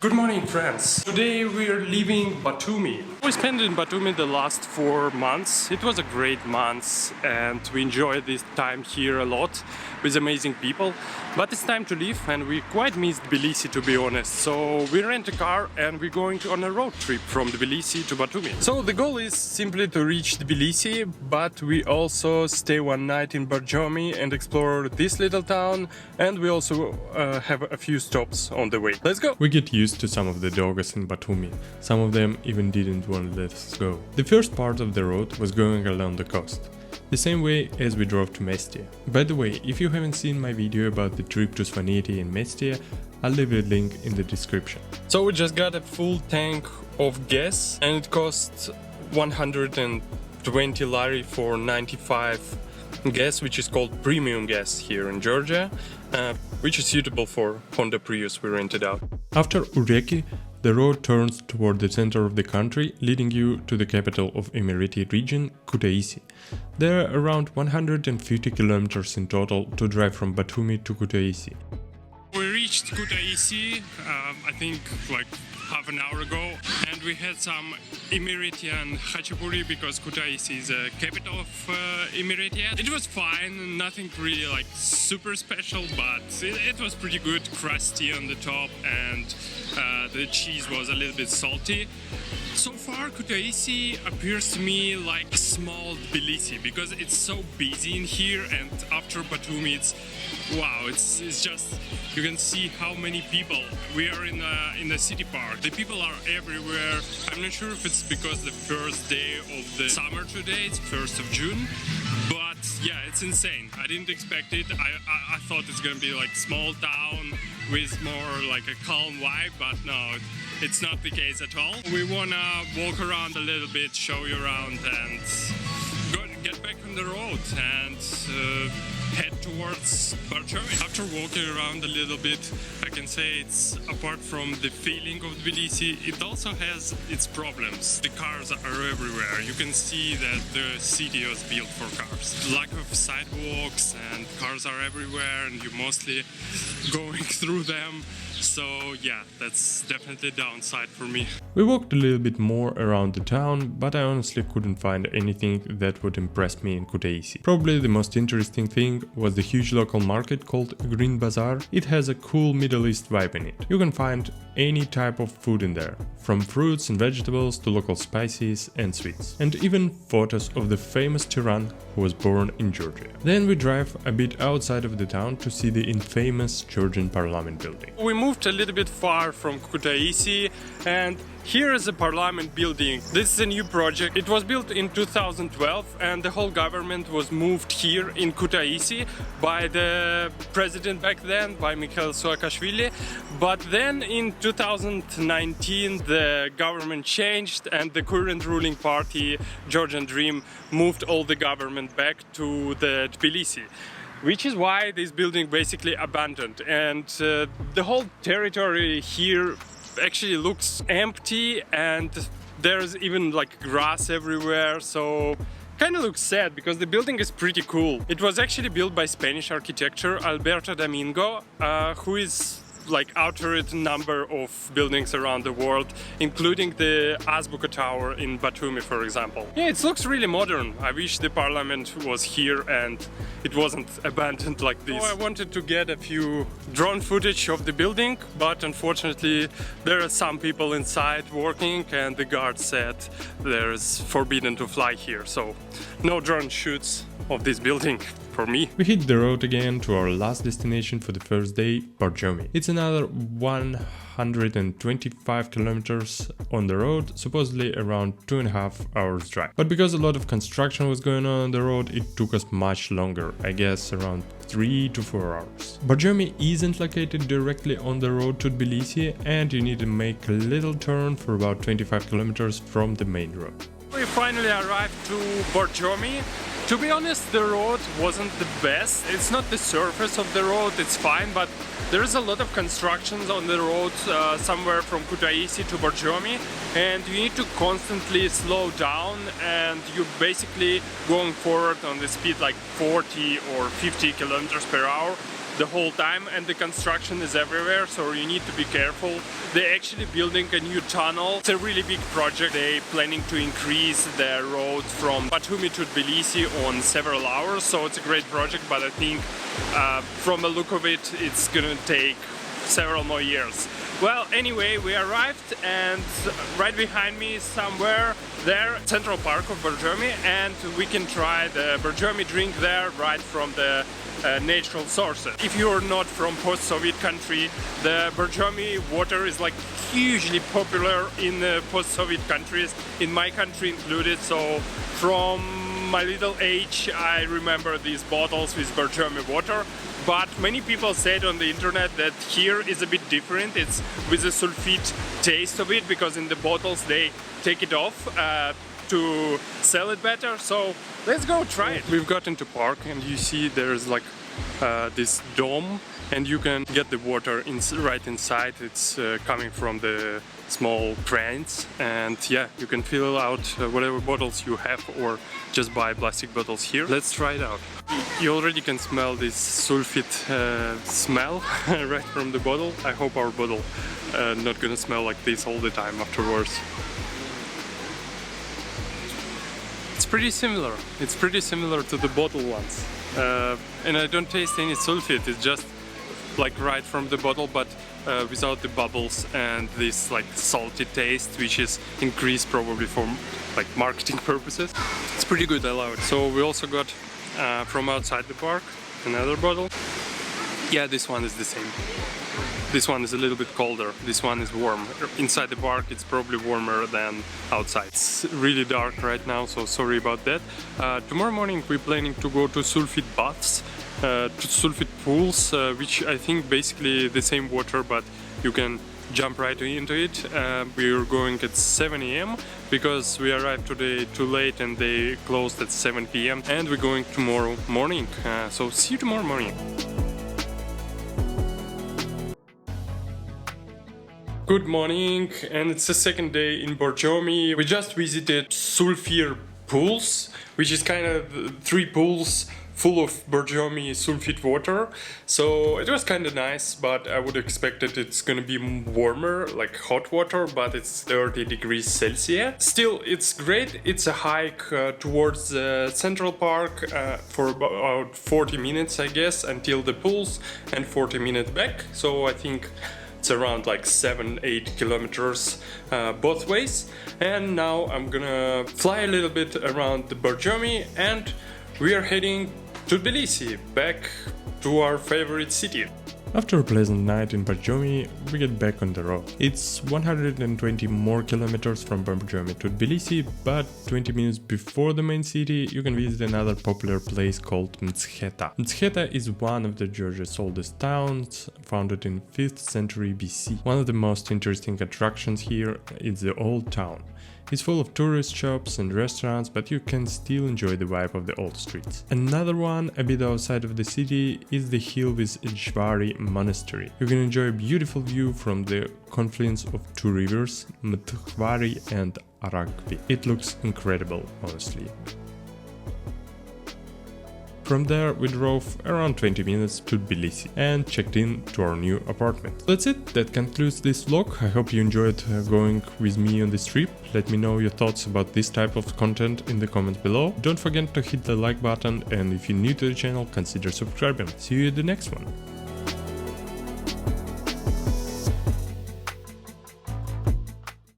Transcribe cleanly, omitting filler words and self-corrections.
Good morning, friends. Today we are leaving Batumi. We spent in Batumi the last 4 months. It was a great month and we enjoyed this time here a lot with amazing people. But it's time to leave and we quite missed Tbilisi, to be honest. So we rent a car and we're going on a road trip from Tbilisi to Batumi. So the goal is simply to reach Tbilisi, but we also stay one night in Borjomi and explore this little town, and we also have a few stops on the way. Let's go! We get used to some of the dogs in Batumi. Some of them even didn't want to let us go. The first part of the road was going along the coast, the same way as we drove to Mtskheta. By the way, if you haven't seen my video about the trip to Svaneti and Mtskheta, I'll leave a link in the description. So we just got a full tank of gas and it costs 120 lari for 95 gas, which is called premium gas here in Georgia, which is suitable for Honda Prius we rented out. After Ureki, the road turns toward the center of the country, leading you to the capital of Emirati region, Kutaisi. There are around 150 kilometers in total to drive from Batumi to Kutaisi. We reached Kutaisi, I think like half an hour ago, and we had some Emiratian Khachapuri because Kutaisi is the capital of Emirati. It was fine, nothing really like super special, but it was pretty good, crusty on the top, and the cheese was a little bit salty. So far, Kutaisi appears to me like small Tbilisi because it's so busy in here, and after Batumi, it's just, you can see how many people. We are in the city park. The people are everywhere. I'm not sure if it's because the first day of the summer today, it's 1st of June, but yeah, it's insane. I didn't expect it. I thought it's gonna be like small town with more like a calm vibe, but no, it's not the case at all. We wanna walk around a little bit, show you around, and get back on the road and head towards Borjomi. After walking around a little bit, I can say it's, apart from the feeling of Tbilisi, it also has its problems. The cars are everywhere. You can see that the city was built for cars. Lack of sidewalks and cars are everywhere and you're mostly going through them. So yeah, that's definitely a downside for me. We walked a little bit more around the town, but I honestly couldn't find anything that would impress me in Kutaisi. Probably the most interesting thing was the huge local market called Green Bazaar. It has a cool Middle East vibe in it. You can find any type of food in there, from fruits and vegetables to local spices and sweets, and even photos of the famous Tyrann who was born in Georgia. Then we drive a bit outside of the town to see the infamous Georgian Parliament building. We moved a little bit far from Kutaisi, and here is the Parliament building. This is a new project. It was built in 2012 and the whole government was moved here in Kutaisi by the president back then, by Mikhail Saakashvili. But then in 2019 the government changed and the current ruling party, Georgian Dream, moved all the government back to the Tbilisi, which is why this building basically abandoned, and the whole territory here actually looks empty and there's even like grass everywhere, so kind of looks sad because the building is pretty cool. It was actually built by Spanish architecture Alberto Domingo, who is like authored a number of buildings around the world, including the Azbuka Tower in Batumi, for example. Yeah, it looks really modern. I wish the parliament was here and it wasn't abandoned like this. So I wanted to get a few drone footage of the building, but unfortunately there are some people inside working and the guard said there's forbidden to fly here, so no drone shoots of this building for me. We hit the road again to our last destination for the first day, Borjomi. It's another 125 kilometers on the road, supposedly around 2.5 hours drive. But because a lot of construction was going on the road, it took us much longer, I guess around 3 to 4 hours. Borjomi isn't located directly on the road to Tbilisi and you need to make a little turn for about 25 kilometers from the main road. We finally arrived to Borjomi. To be honest, the road wasn't the best. It's not the surface of the road, it's fine, but there's a lot of constructions on the road somewhere from Kutaisi to Borjomi, and you need to constantly slow down and you're basically going forward on the speed like 40 or 50 kilometers per hour. the whole time, and the construction is everywhere, so you need to be careful. They're actually building a new tunnel. It's a really big project. They're planning to increase the road from Batumi to Tbilisi on several hours, so it's a great project, but I think from the look of it, it's gonna take several more years. Well, anyway, we arrived, and right behind me somewhere there, Central Park of Borjomi, and we can try the Borjomi drink there right from the natural sources. If you're not from post-Soviet country, the Borjomi water is like hugely popular in post-Soviet countries, in my country included, so from my little age I remember these bottles with Borjomi water. But many people said on the internet that here is a bit different. It's with a sulfite taste of it, because in the bottles they take it off to sell it better. So let's go try it. We've got into park, and you see there's like this dome, and you can get the water right inside. It's coming from the small cranes, and yeah, you can fill out whatever bottles you have, or just buy plastic bottles here. Let's try it out. You already can smell this sulfite smell right from the bottle. I hope our bottle not gonna smell like this all the time afterwards. It's pretty similar. It's pretty similar to the bottle ones, and I don't taste any sulfite. It's just like right from the bottle, but without the bubbles and this like salty taste, which is increased probably for like marketing purposes. It's pretty good, I love it. So we also got from outside the park another bottle. Yeah, this one is the same. This one is a little bit colder, this one is warm. Inside the park it's probably warmer than outside. It's really dark right now, so sorry about that. Tomorrow morning we're planning to go to sulfite baths, to sulfite pools, which I think basically the same water, but you can jump right into it. We're going at 7 AM because we arrived today too late and they closed at 7 PM, and we're going tomorrow morning. So see you tomorrow morning. Good morning, and it's the second day in Borjomi. We just visited sulfite pools, which is kind of 3 pools full of Borjomi sulfite water. So it was kind of nice, but I would expect that it's gonna be warmer, like hot water, but it's 30 degrees Celsius. Still, it's great. It's a hike towards the Central Park for about 40 minutes, I guess, until the pools, and 40 minutes back. So I think it's around like 7-8 kilometers both ways. And now I'm gonna fly a little bit around the Borjomi, and we are heading to Tbilisi, back to our favorite city. After a pleasant night in Borjomi, we get back on the road. It's 120 more kilometers from Borjomi to Tbilisi, but 20 minutes before the main city you can visit another popular place called Mtskheta. Mtskheta is one of the Georgia's oldest towns, founded in 5th century BC. One of the most interesting attractions here is the old town. It's full of tourist shops and restaurants, but you can still enjoy the vibe of the old streets. Another one, a bit outside of the city, is the hill with Jvari Monastery. You can enjoy a beautiful view from the confluence of 2 rivers, Mtskheta and Arakvi. It looks incredible, honestly. From there we drove around 20 minutes to Tbilisi and checked in to our new apartment. That's it, that concludes this vlog. I hope you enjoyed going with me on this trip. Let me know your thoughts about this type of content in the comments below. Don't forget to hit the like button, and if you're new to the channel, consider subscribing. See you at the next one.